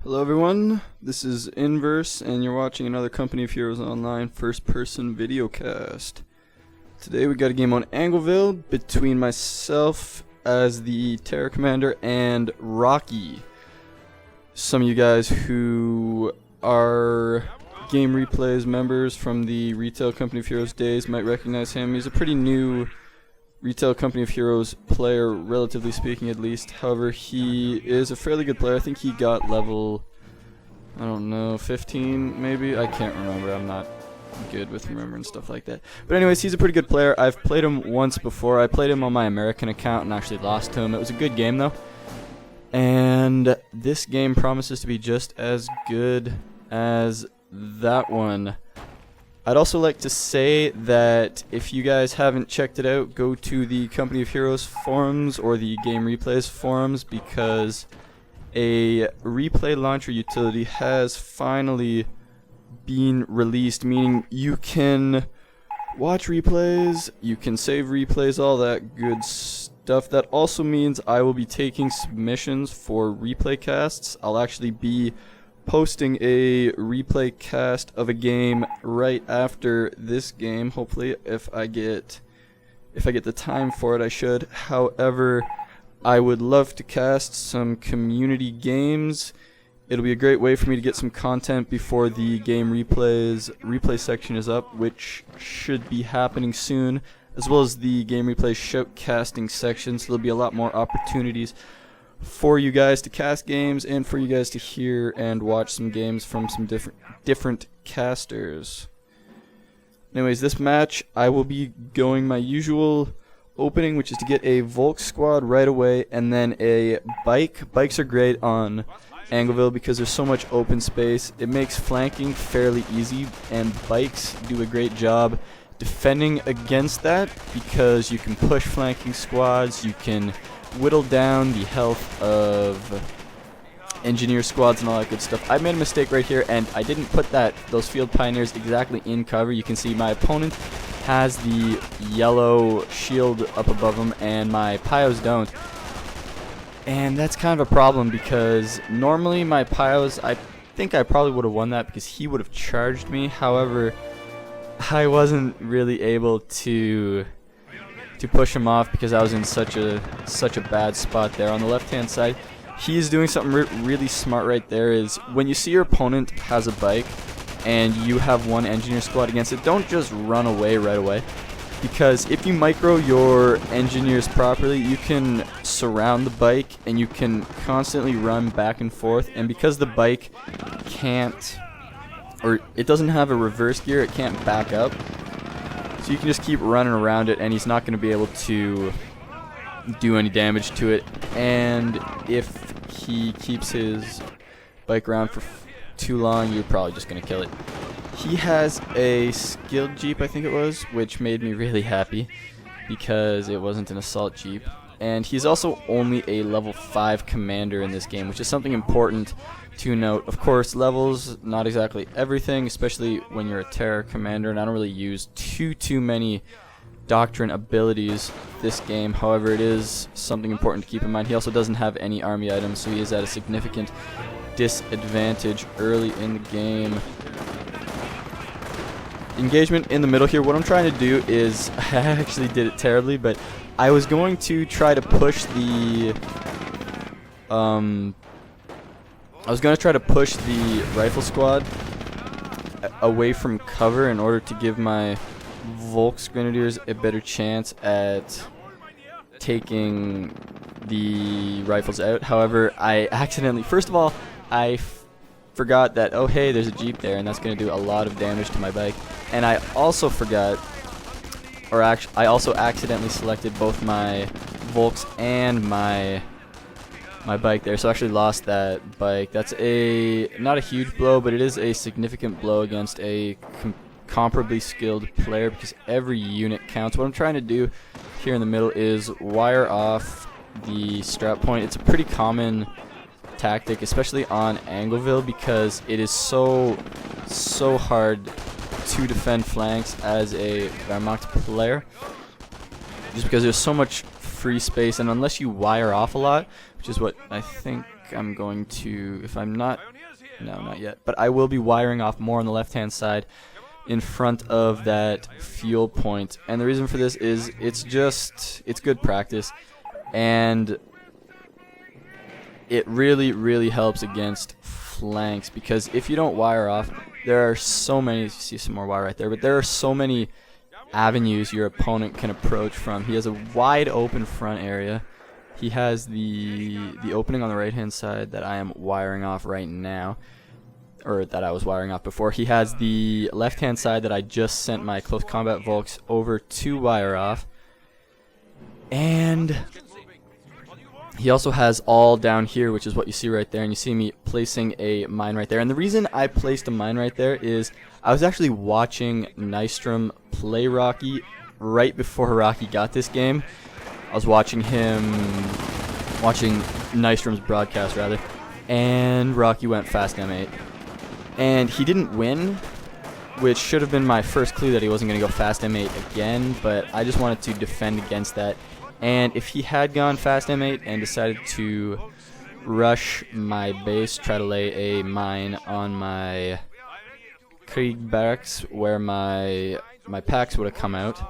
Hello everyone, this is Inverse and you're watching another Company of Heroes Online first-person videocast. Today we got a game on Angleville between myself as the Terror Commander and Rocky. Some of you guys who are Game Replays members from the Retail Company of Heroes days might recognize him. He's a pretty new Retail Company of Heroes player, relatively speaking at least. However, he is a fairly good player. I think he got level, I don't know, 15 maybe? I can't remember. I'm not good with remembering stuff like that. But anyways, he's a pretty good player. I've played him once before. I played him on my American account and actually lost to him. It was a good game though. And this game promises to be just as good as that one. I'd also like to say that if you guys haven't checked it out, go to the Company of Heroes forums or the Game Replays forums, because a replay launcher utility has finally been released, meaning you can watch replays, you can save replays, all that good stuff. That also means I will be taking submissions for replay casts. I'll actually be posting a replay cast of a game right after this game, hopefully, if I get the time for it. I should. However, I would love to cast some community games. It'll be a great way for me to get some content before the game replay section is up, which should be happening soon, as well as the game replay shoutcasting section. So there'll be a lot more opportunities for you guys to cast games and for you guys to hear and watch some games from some different casters. Anyways, this match I will be going my usual opening, which is to get a Volk squad right away and then a bike. Bikes are great on Angleville because there's so much open space. It makes flanking fairly easy, and bikes do a great job defending against that because you can push flanking squads, you can whittle down the health of engineer squads and all that good stuff. I made a mistake right here, and I didn't put those field pioneers exactly in cover. You can see my opponent has the yellow shield up above him and my Pyos don't, and that's kind of a problem because normally my Pyos, I think I probably would have won that because he would have charged me. However, I wasn't really able to push him off because I was in such a bad spot there. On the left hand side, he's doing something really smart right there. Is when you see your opponent has a bike and you have one engineer squad against it, don't just run away right away, because if you micro your engineers properly, you can surround the bike and you can constantly run back and forth. And because the bike can't, or it doesn't have a reverse gear, it can't back up. So you can just keep running around it and he's not going to be able to do any damage to it. And if he keeps his bike around for too long, you're probably just going to kill it. He has a skilled Jeep, I think it was, which made me really happy because it wasn't an assault Jeep. And he's also only a level 5 commander in this game, which is something important to note. Of course, levels, not exactly everything, especially when you're a Terror Commander, and I don't really use too many Doctrine abilities this game. However, it is something important to keep in mind. He also doesn't have any army items, so he is at a significant disadvantage early in the game. Engagement in the middle here. What I'm trying to do is, I actually did it terribly, but I was going to try to push the rifle squad away from cover in order to give my Volks Grenadiers a better chance at taking the rifles out. However, I accidentally, first of all, I forgot that, oh hey, there's a Jeep there, and that's going to do a lot of damage to my bike. And I also forgot, or actually, I also accidentally selected both my Volks and my bike there, so I actually lost that bike. That's not a huge blow, but it is a significant blow against a comparably skilled player because every unit counts. What I'm trying to do here in the middle is wire off the strap point. It's a pretty common tactic, especially on Angleville, because it is so hard to defend flanks as a Wehrmacht player, just because there's so much free space, and unless you wire off a lot, which is what I think I'm going to, if I'm not, no, not yet, but I will be wiring off more on the left-hand side in front of that fuel point. And the reason for this is it's good practice, and it really helps against flanks, because if you don't wire off, there are so many, you see some more wire right there, but there are so many avenues your opponent can approach from. He has a wide open front area. He has the opening on the right hand side that I am wiring off right now, or that I was wiring off before. He has the left hand side that I just sent my close combat Volks over to wire off, and he also has all down here, which is what you see right there, and you see me placing a mine right there. And the reason I placed a mine right there is I was actually watching Nystrom play Rocky right before Rocky got this game. I was watching Nystrom's broadcast rather, and Rocky went fast M8. And he didn't win, which should have been my first clue that he wasn't going to go fast M8 again, but I just wanted to defend against that. And if he had gone fast M8 and decided to rush my base, try to lay a mine on my Krieg barracks where my packs would have come out,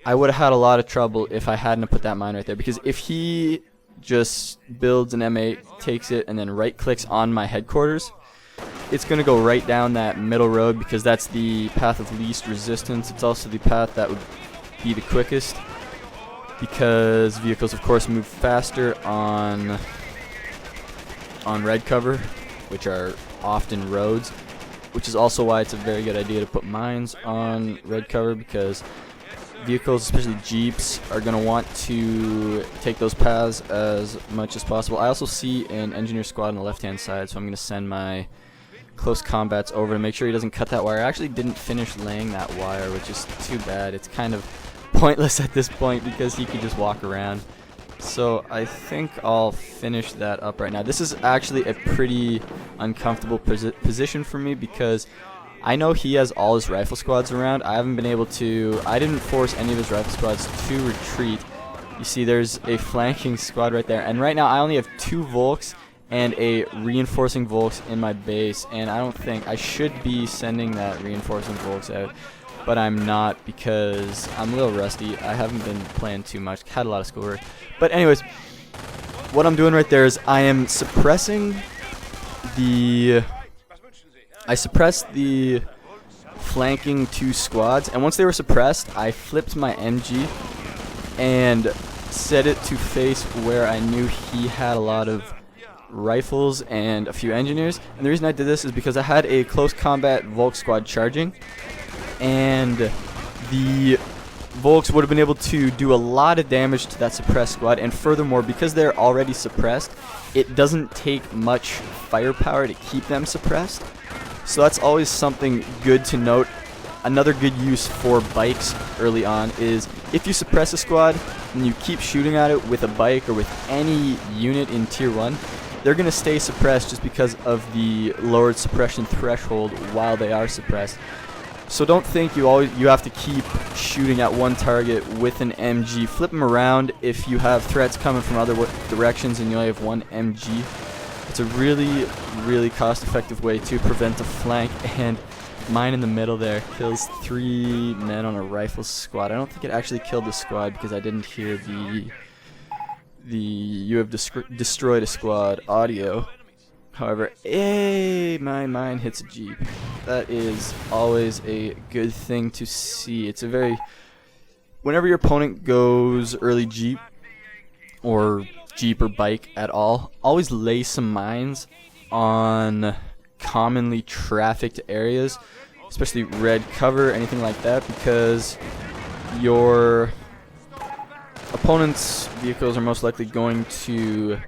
I would have had a lot of trouble if I hadn't put that mine right there. Because if he just builds an M8, takes it, and then right-clicks on my headquarters, it's going to go right down that middle road, because that's the path of least resistance. It's also the path that would be the quickest, because vehicles, of course, move faster on red cover, which are often roads, which is also why it's a very good idea to put mines on red cover, because vehicles, especially Jeeps, are going to want to take those paths as much as possible. I also see an engineer squad on the left-hand side, so I'm going to send my close combats over to make sure he doesn't cut that wire. I actually didn't finish laying that wire, which is too bad. It's kind of pointless at this point because he could just walk around. So I think I'll finish that up right now. This is actually a pretty uncomfortable position for me, because I know he has all his rifle squads around. I haven't been able to, I didn't force any of his rifle squads to retreat. You see there's a flanking squad right there, and right now I only have 2 Volks and a reinforcing Volks in my base, and I don't think I should be sending that reinforcing Volks out, but I'm not, because I'm a little rusty. I haven't been playing too much, had a lot of schoolwork. But anyways, what I'm doing right there is I am suppressing the flanking 2 squads, and once they were suppressed, I flipped my MG and set it to face where I knew he had a lot of rifles and a few engineers. And the reason I did this is because I had a close combat Volk squad charging, and the Volks would have been able to do a lot of damage to that suppressed squad, and furthermore, because they're already suppressed, it doesn't take much firepower to keep them suppressed. So that's always something good to note. Another good use for bikes early on is if you suppress a squad and you keep shooting at it with a bike or with any unit in tier 1, they're going to stay suppressed just because of the lowered suppression threshold while they are suppressed. So don't think you have to keep shooting at one target with an MG. Flip them around if you have threats coming from other directions and you only have one MG. It's a really cost-effective way to prevent a flank, and mine in the middle there kills 3 men on a rifle squad. I don't think it actually killed the squad because I didn't hear the "you have destroyed a squad" audio. However, my mine hits a Jeep. That is always a good thing to see. It's a very, whenever your opponent goes early Jeep or bike at all, always lay some mines on commonly trafficked areas, especially red cover, anything like that, because your opponent's vehicles are most likely going to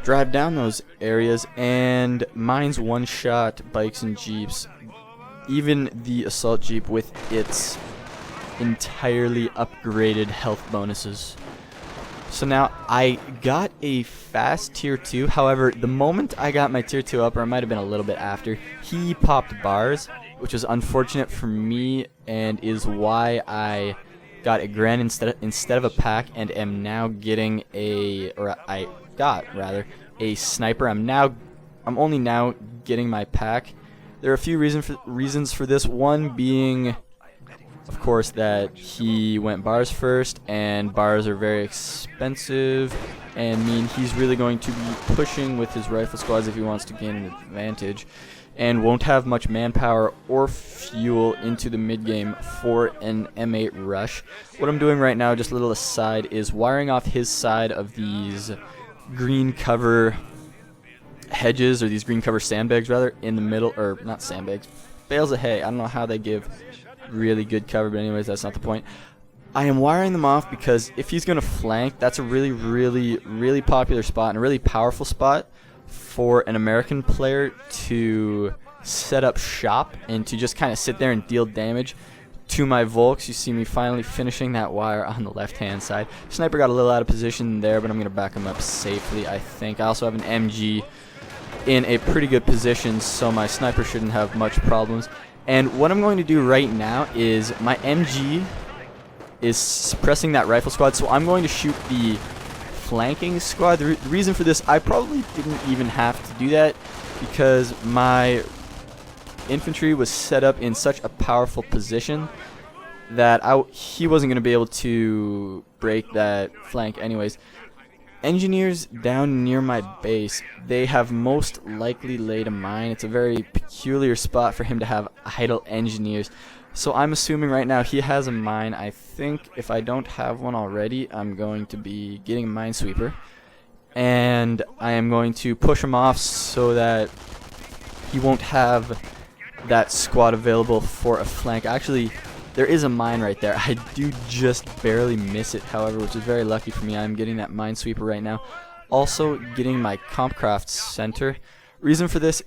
drive down those areas, and mines one-shot bikes and Jeeps, even the assault Jeep with its entirely upgraded health bonuses. So now I got a fast tier 2. However, the moment I got my tier 2 up, or it might have been a little bit after, he popped bars, which was unfortunate for me and is why I got a Gren instead of a pack, and am now getting I got a sniper. I'm only now getting my pack. There are a few reasons for this. One being, of course, that he went bars first, and bars are very expensive and mean he's really going to be pushing with his rifle squads if he wants to gain an advantage, and won't have much manpower or fuel into the mid game for an M8 rush. What I'm doing right now, just a little aside, is wiring off his side of these green cover hedges, or these green cover sandbags rather, in the middle, or not sandbags, bales of hay. I don't know how they give really good cover, but anyways, that's not the point. I am wiring them off because if he's going to flank, that's a really popular spot and a really powerful spot for an American player to set up shop and to just kind of sit there and deal damage to my Volks. You see me finally finishing that wire on the left hand side. Sniper got a little out of position there, but I'm going to back him up safely, I think. I also have an MG in a pretty good position, so my sniper shouldn't have much problems. And what I'm going to do right now is my MG is suppressing that rifle squad, so I'm going to shoot the flanking squad. The reason for this, I probably didn't even have to do that because my infantry was set up in such a powerful position that he wasn't going to be able to break that flank anyways. Engineers down near my base, they have most likely laid a mine. It's a very peculiar spot for him to have idle engineers. So I'm assuming right now he has a mine. I think if I don't have one already, I'm going to be getting a minesweeper. And I am going to push him off so that he won't have that squad available for a flank. Actually, there is a mine right there. I do just barely miss it, however, which is very lucky for me. I'm getting that minesweeper right now. Also getting my Compcraft center. Reason for this